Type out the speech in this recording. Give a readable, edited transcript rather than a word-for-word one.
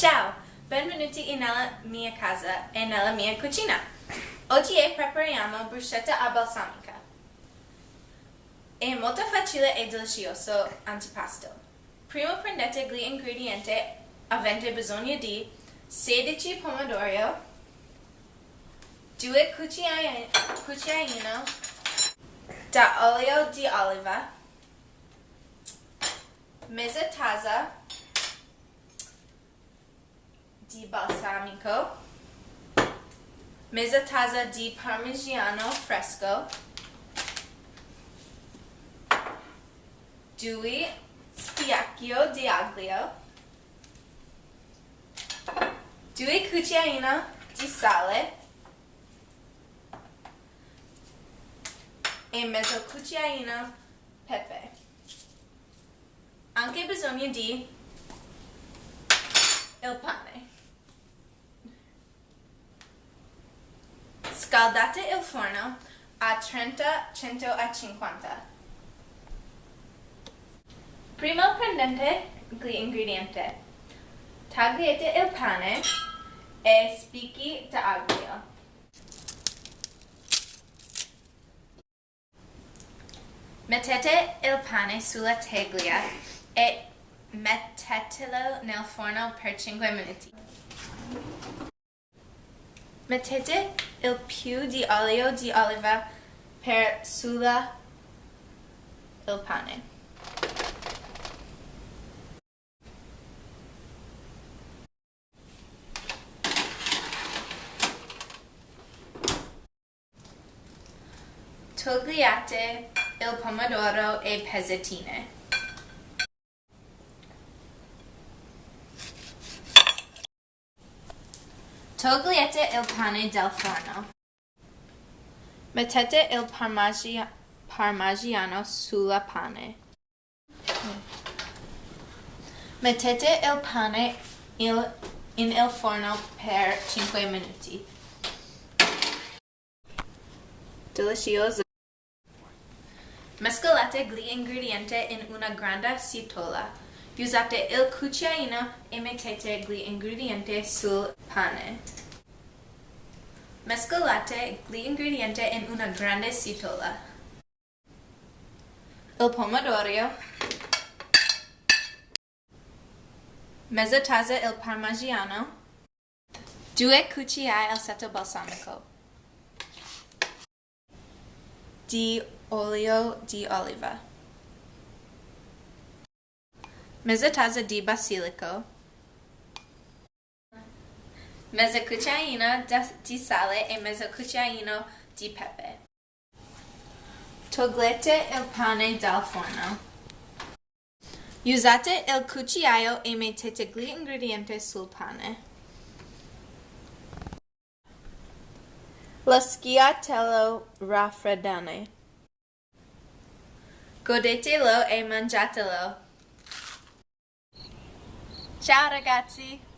Ciao, benvenuti nella mia casa e nella mia cucina. Oggi prepariamo bruschetta a balsamica. È molto facile e delizioso antipasto. Prima prendete gli ingredienti, avete bisogno di 16 pomodoro, 2 cucchiaini da olio di oliva, mezza tazza di balsamico, mezza tazza di parmigiano fresco, 2 spicchi di aglio, 2 cucchiaini di sale e mezzo cucchiaino pepe. Anche bisogno di il pane. Scaldate il forno a 30-150. Prima prendete gli ingredienti. Tagliate il pane e spicchi di aglio. Mettete il pane sulla teglia e mettetelo nel forno per 5 minuti. Mettete il più di olio di oliva per sulla il pane. Togliate il pomodoro e pezzettine. Togliete il pane dal forno. Mettete il parmigiano sulla pane. Mettete il pane in il forno per 5 minuti. Delizioso. Mescolate gli ingredienti in una grande ciotola. Usate il cucchiaino e mettete gli ingredienti sul pane. Mescolate gli ingredienti in una grande ciotola. Il pomodoro, mezza tazza il parmigiano, 2 cucchiai il setto balsamico di olio di oliva, mezza tazza di basilico, mezza cucchiaina di sale e mezzo cucchiaino di pepe. Togliete il pane dal forno. Usate il cucchiaio e mettete gli ingredienti sul pane. Lasciatelo raffreddare. Godetelo e mangiatelo. Ciao ragazzi!